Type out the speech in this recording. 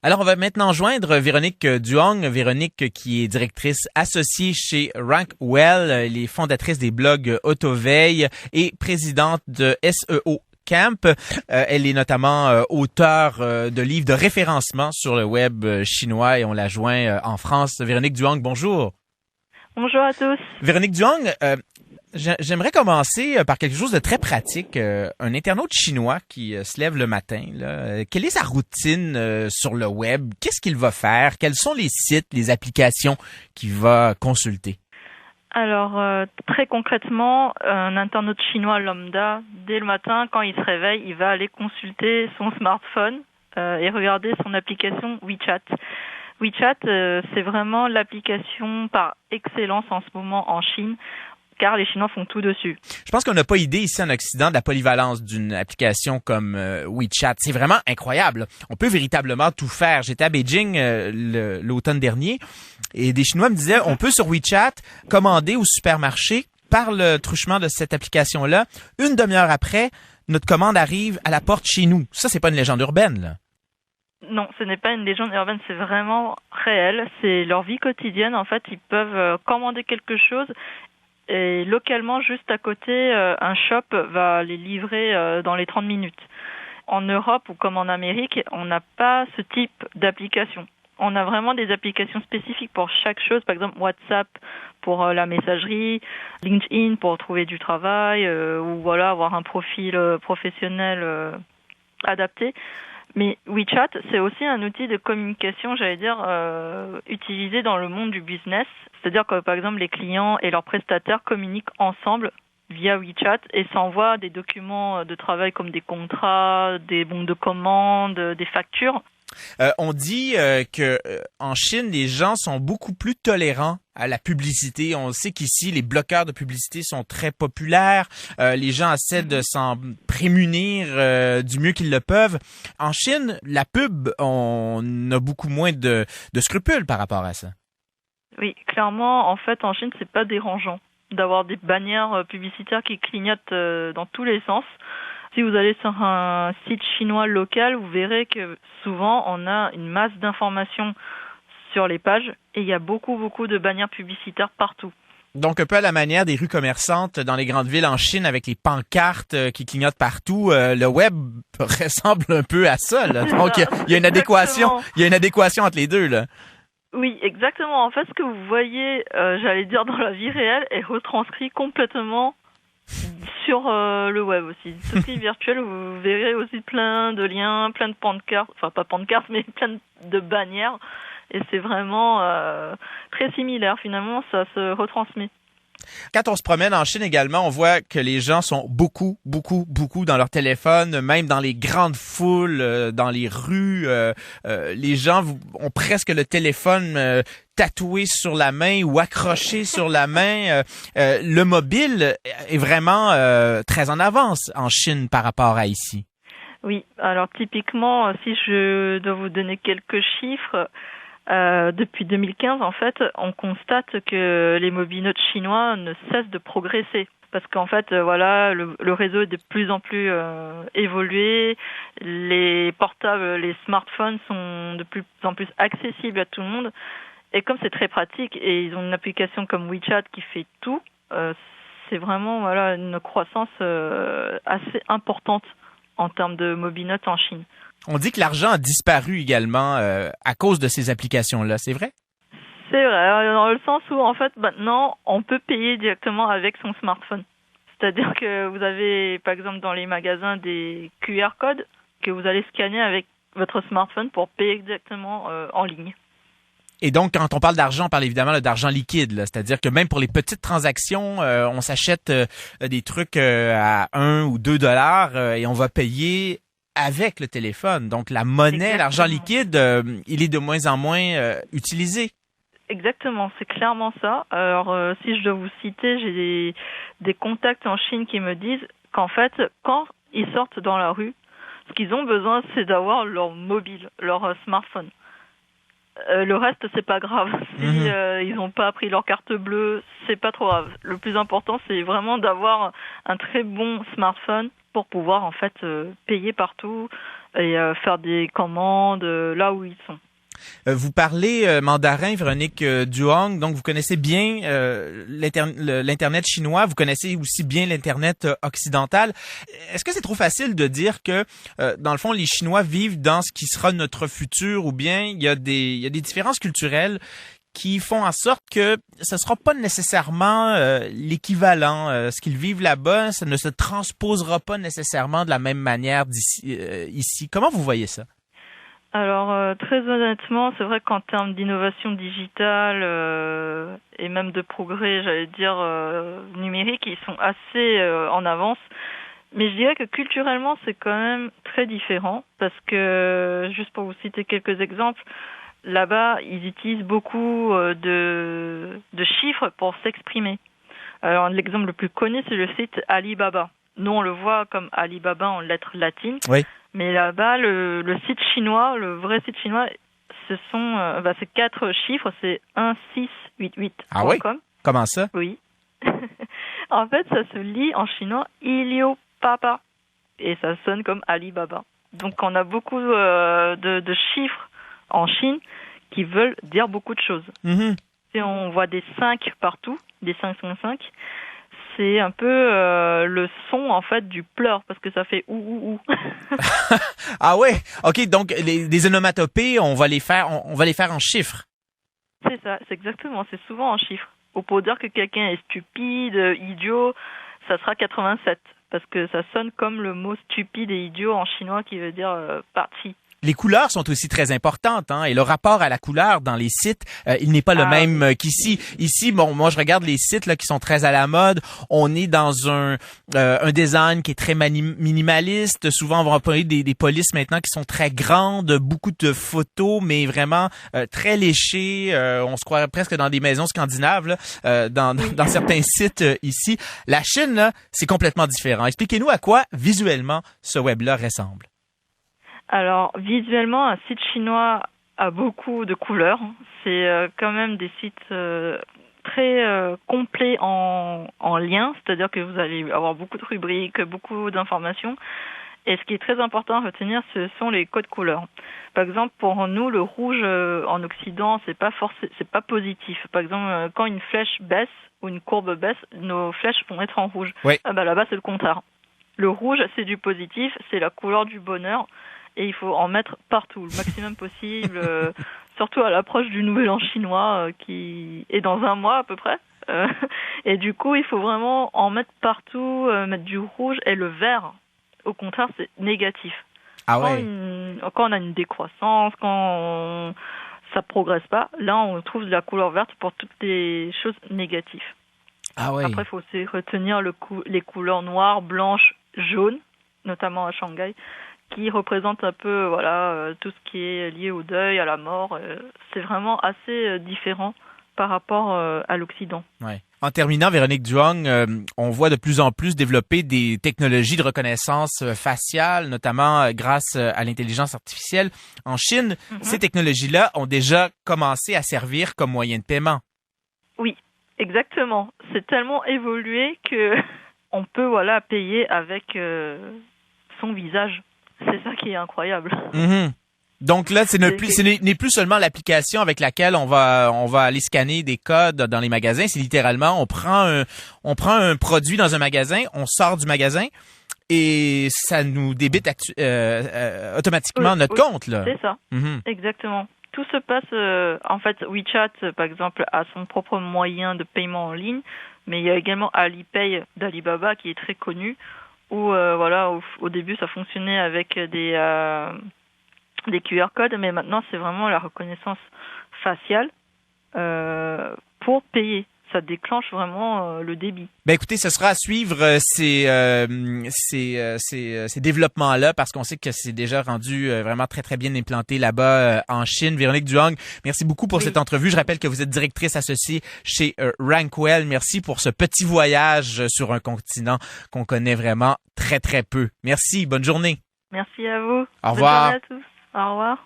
Alors, on va maintenant joindre Véronique Duong. Véronique qui est directrice associée chez Rankwell, elle est fondatrice des blogs Autoveille et présidente de SEO Camp. Elle est notamment auteure de livres de référencement sur le web chinois et on la joint en France. Véronique Duong, bonjour. Bonjour à tous. Véronique Duong, j'aimerais commencer par quelque chose de très pratique. Un internaute chinois qui se lève le matin, là, quelle est sa routine sur le web? Qu'est-ce qu'il va faire? Quels sont les sites, les applications qu'il va consulter? Alors, très concrètement, un internaute chinois lambda, dès le matin, quand il se réveille, il va aller consulter son smartphone et regarder son application WeChat. WeChat, c'est vraiment l'application par excellence en ce moment en Chine, car les Chinois font tout dessus. Je pense qu'on n'a pas idée ici en Occident de la polyvalence d'une application comme WeChat. C'est vraiment incroyable. On peut véritablement tout faire. J'étais à Beijing l'automne dernier et des Chinois me disaient on peut sur WeChat commander au supermarché par le truchement de cette application-là. Une demi-heure après, notre commande arrive à la porte chez nous. Ça, c'est pas une légende urbaine, là. Non, ce n'est pas une légende urbaine, c'est vraiment réel. C'est leur vie quotidienne. En fait, ils peuvent commander quelque chose et localement, juste à côté, un shop va les livrer dans les 30 minutes. En Europe ou comme en Amérique, on n'a pas ce type d'application. On a vraiment des applications spécifiques pour chaque chose. Par exemple, WhatsApp pour la messagerie, LinkedIn pour trouver du travail ou voilà avoir un profil professionnel adapté. Mais WeChat, c'est aussi un outil de communication, j'allais dire, utilisé dans le monde du business. C'est-à-dire que, par exemple, les clients et leurs prestataires communiquent ensemble via WeChat et s'envoient des documents de travail comme des contrats, des bons de commande, des factures. On dit que en Chine, les gens sont beaucoup plus tolérants à la publicité. On sait qu'ici, les bloqueurs de publicité sont très populaires. Les gens essaient de s'en prémunir du mieux qu'ils le peuvent. En Chine, la pub, on a beaucoup moins de scrupules par rapport à ça. Oui, clairement, en fait, en Chine, c'est pas dérangeant d'avoir des bannières publicitaires qui clignotent dans tous les sens. Si vous allez sur un site chinois local, vous verrez que souvent on a une masse d'informations sur les pages et il y a beaucoup de bannières publicitaires partout. Donc un peu à la manière des rues commerçantes dans les grandes villes en Chine avec les pancartes qui clignotent partout, le web ressemble un peu à ça, là. Donc il y a une adéquation, entre les deux, là. Oui, exactement. En fait, ce que vous voyez, j'allais dire dans la vie réelle, est retranscrit complètement sur le web aussi. Ce qui est virtuel, vous verrez aussi plein de liens, plein de pancartes, enfin pas pancartes, mais plein de bannières. Et c'est vraiment très similaire. Finalement, ça se retransmet. Quand on se promène en Chine également, on voit que les gens sont beaucoup dans leur téléphone, même dans les grandes foules, dans les rues. Les gens ont presque le téléphone tatoué sur la main ou accroché sur la main. Le mobile est vraiment très en avance en Chine par rapport à ici. Oui, alors typiquement, si je dois vous donner quelques chiffres, depuis 2015, en fait, on constate que les mobinotes chinois ne cessent de progresser. Parce qu'en fait, voilà, le réseau est de plus en plus évolué. Les portables, les smartphones sont de plus en plus accessibles à tout le monde. Et comme c'est très pratique et ils ont une application comme WeChat qui fait tout, c'est vraiment voilà une croissance assez importante en termes de mobinotes en Chine. On dit que l'argent a disparu également à cause de ces applications-là, c'est vrai? C'est vrai, dans le sens où en fait maintenant on peut payer directement avec son smartphone. C'est-à-dire que vous avez par exemple dans les magasins des QR codes que vous allez scanner avec votre smartphone pour payer directement en ligne. Et donc, quand on parle d'argent, on parle évidemment d'argent liquide, là. C'est-à-dire que même pour les petites transactions, on s'achète des trucs à 1 ou 2 dollars et on va payer avec le téléphone. Donc, la monnaie, exactement. L'argent liquide, il est de moins en moins utilisé. Exactement, c'est clairement ça. Alors, si je dois vous citer, j'ai des contacts en Chine qui me disent qu'en fait, quand ils sortent dans la rue, ce qu'ils ont besoin, c'est d'avoir leur mobile, leur smartphone. Le reste, c'est pas grave. Si ils n'ont pas pris leur carte bleue, c'est pas trop grave. Le plus important, c'est vraiment d'avoir un très bon smartphone pour pouvoir en fait payer partout et faire des commandes là où ils sont. Vous parlez mandarin, Véronique Duong, donc vous connaissez bien l'Internet chinois, vous connaissez aussi bien l'Internet occidental. Est-ce que c'est trop facile de dire que, dans le fond, les Chinois vivent dans ce qui sera notre futur, ou bien il y a des différences culturelles qui font en sorte que ce sera pas nécessairement l'équivalent. Ce qu'ils vivent là-bas, ça ne se transposera pas nécessairement de la même manière ici. Comment vous voyez ça? Alors, très honnêtement, c'est vrai qu'en termes d'innovation digitale et même de progrès, j'allais dire, numérique, ils sont assez en avance. Mais je dirais que culturellement, c'est quand même très différent parce que, juste pour vous citer quelques exemples, là-bas, ils utilisent beaucoup de chiffres pour s'exprimer. Alors, l'exemple le plus connu, c'est le site Alibaba. Nous, on le voit comme Alibaba en lettres latines. Oui. Mais là-bas, le site chinois, le vrai site chinois, ce sont c'est 4 chiffres, c'est 1688.com. Ah oui? Comment ça? Oui. En fait, ça se lit en chinois Ilio Papa et ça sonne comme Alibaba. Donc, on a beaucoup de chiffres en Chine qui veulent dire beaucoup de choses. Mm-hmm. Si on voit des 5 partout, des 555, c'est un peu le son en fait du pleur parce que ça fait ou. Ah ouais, ok. Donc les onomatopées, on va les faire en chiffres. C'est ça, c'est exactement. C'est souvent en chiffres. Ou pour dire que quelqu'un est stupide, idiot, ça sera 87 parce que ça sonne comme le mot stupide et idiot en chinois qui veut dire parti. Les couleurs sont aussi très importantes, hein, et le rapport à la couleur dans les sites, il n'est pas le même qu'ici. Ici, bon, moi je regarde les sites là qui sont très à la mode. On est dans un design qui est très minimaliste. Souvent, on va employer des polices maintenant qui sont très grandes, beaucoup de photos, mais vraiment très léchées. On se croirait presque dans des maisons scandinaves là, dans certains sites ici. La Chine, là, c'est complètement différent. Expliquez-nous à quoi visuellement ce web-là ressemble. Alors, visuellement, un site chinois a beaucoup de couleurs. C'est quand même des sites très complets en liens, c'est-à-dire que vous allez avoir beaucoup de rubriques, beaucoup d'informations. Et ce qui est très important à retenir, ce sont les codes couleurs. Par exemple, pour nous, le rouge en Occident, c'est pas positif. Par exemple, quand une flèche baisse ou une courbe baisse, nos flèches vont être en rouge. Oui. Là-bas, c'est le contraire. Le rouge, c'est du positif, c'est la couleur du bonheur. Et il faut en mettre partout, le maximum possible, surtout à l'approche du Nouvel An chinois qui est dans 1 mois à peu près. Et du coup, il faut vraiment en mettre partout, mettre du rouge et le vert. Au contraire, c'est négatif. Ah ouais. Quand on a une décroissance, quand ça progresse pas, là, on trouve de la couleur verte pour toutes les choses négatives. Ah ouais. Après, il faut aussi retenir les couleurs noires, blanches, jaunes, notamment à Shanghai, qui représente un peu tout ce qui est lié au deuil, à la mort. C'est vraiment assez différent par rapport à l'Occident. Ouais. En terminant, Véronique Duong, on voit de plus en plus développer des technologies de reconnaissance faciale, notamment grâce à l'intelligence artificielle. En Chine, ces technologies-là ont déjà commencé à servir comme moyen de paiement. Oui, exactement. C'est tellement évolué que on peut payer avec son visage. C'est ça qui est incroyable. Mm-hmm. Donc là, ce n'est plus seulement l'application avec laquelle on va aller scanner des codes dans les magasins. C'est littéralement, on prend un produit dans un magasin, on sort du magasin et ça nous débite automatiquement notre compte, là. C'est ça. Mm-hmm. Exactement. Tout se passe, en fait, WeChat, par exemple, a son propre moyen de paiement en ligne, mais il y a également Alipay d'Alibaba qui est très connu, où au début ça fonctionnait avec des QR codes, mais maintenant c'est vraiment la reconnaissance faciale pour payer. Ça déclenche vraiment le débit. Ben écoutez, ce sera à suivre ces développements-là parce qu'on sait que c'est déjà rendu vraiment très très bien implanté là-bas en Chine. Véronique Duong, merci beaucoup pour cette entrevue. Je rappelle que vous êtes directrice associée chez Rankwell. Merci pour ce petit voyage sur un continent qu'on connaît vraiment très très peu. Merci, bonne journée. Merci à vous. Au revoir. Bonne journée à tous. Au revoir.